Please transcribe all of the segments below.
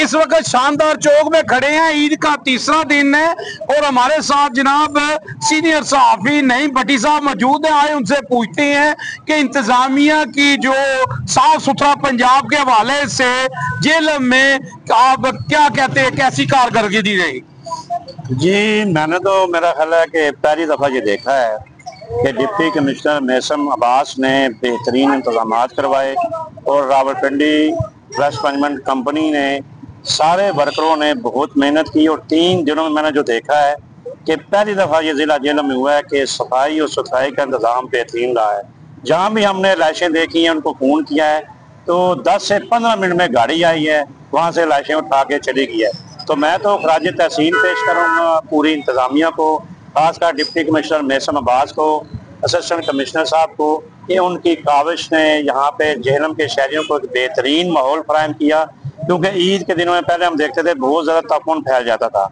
इस वक्त शानदार चौक में खड़े हैं, ईद का तीसरा दिन है और हमारे साथ जनाब सीनियर सहाफी नईम भट्टी साहब मौजूद हैं। आए उनसे पूछते हैं कि इंतजामिया की जो साफ सुथरा पंजाब के हवाले से जेल में आप क्या कहते हैं, कैसी कारकर्दगी रही? जी, मैंने तो मेरा ख्याल है कि पहली दफ़ा ये देखा है कि डिप्टी कमिश्नर मैसम अब्बास ने बेहतरीन इंतजाम करवाए और रावलपिंडी वेस्ट मैनेजमेंट कंपनी ने सारे वर्करों ने बहुत मेहनत की और 3 दिनों में मैंने जो देखा है कि पहली दफ़ा ये ज़िला जेल में हुआ है कि सफाई और सुथराई का इंतज़ाम बेहतरीन रहा है। जहाँ भी हमने लाशें देखी हैं उनको फ़ोन किया है तो 10 से 15 मिनट में गाड़ी आई है, वहाँ से लाशें उठा के चली गई है। तो मैं तो खराज तहसीन पेश करूँगा पूरी इंतज़ामिया को, खासकर डिप्टी कमिश्नर मैसम अब्बास को, असिस्टेंट कमिश्नर साहब को, कि उनकी काविश ने यहाँ पे जेहलम के शहरियों को एक बेहतरीन माहौल फराहम किया। क्योंकि ईद के दिनों में पहले हम देखते थे बहुत ज़्यादा तापुन फैल जाता था,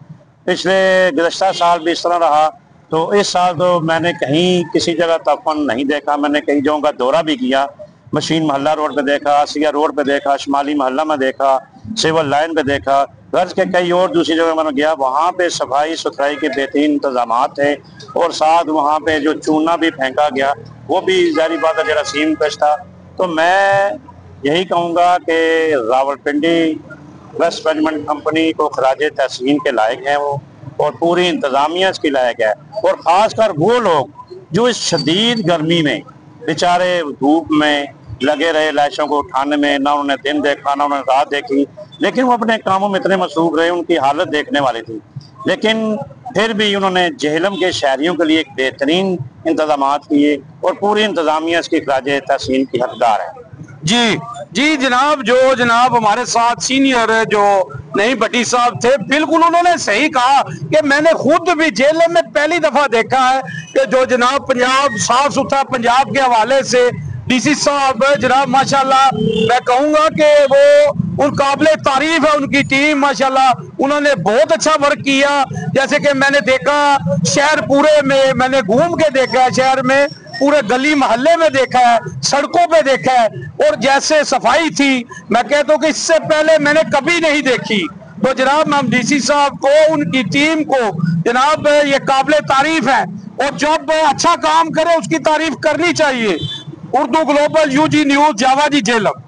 पिछले गुज़श्ता साल भी इस तरह रहा, तो इस साल तो मैंने कहीं किसी जगह तापुन नहीं देखा। मैंने कई जगहों का दौरा भी किया, मशीन महल्ला रोड पे देखा, आसिया रोड पे देखा, शमाली महल्ला में देखा, सिविल लाइन पे देखा, गर्ज के कई और दूसरी जगह मैंने गया, वहाँ पे सफाई सुथराई के बेहतरीन इंतजाम थे और साथ वहाँ पे जो चूना भी फेंका गया वो भी ज़ाहिर बात है जरासीम पेश था। तो मैं यही कहूँगा कि रावलपिंडी वेस्ट मैनेजमेंट कंपनी को खराज तहसीन के लायक हैं वो, और पूरी इंतजामिया इसकी लायक है। और ख़ासकर वो लोग जो इस शदीद गर्मी में बेचारे धूप में लगे रहे लाशों को उठाने में, ना उन्होंने दिन देखा ना उन्होंने रात देखी, लेकिन वो अपने कामों में इतने मसरूफ रहे, उनकी हालत देखने वाली थी, लेकिन फिर भी उन्होंने जेहलम के शहरियों के लिए एक बेहतरीन इंतजाम किए और पूरी इंतजामिया इसकी खराज तहसीन की हकदार है। जी जी जनाब, जो जनाब हमारे साथ सीनियर जो नईम भट्टी साहब थे, बिल्कुल उन्होंने सही कहा कि मैंने खुद भी जेल में पहली दफा देखा है कि जो जनाब पंजाब साफ सुथरा पंजाब के हवाले से डीसी साहब जनाब माशाल्लाह मैं कहूँगा कि वो उन काबिले तारीफ है, उनकी टीम माशाल्लाह उन्होंने बहुत अच्छा वर्क किया। जैसे कि मैंने देखा शहर पूरे में, मैंने घूम के देखा है शहर में, पूरे गली मोहल्ले में देखा है, सड़कों पे देखा है, और जैसे सफाई थी मैं कहता हूँ कि इससे पहले मैंने कभी नहीं देखी। तो जनाब हम डीसी साहब को, उनकी टीम को जनाब ये काबिले तारीफ है, और जब अच्छा काम करे उसकी तारीफ करनी चाहिए। उर्दू ग्लोबल, यूजी न्यूज, जावा जी जेलम।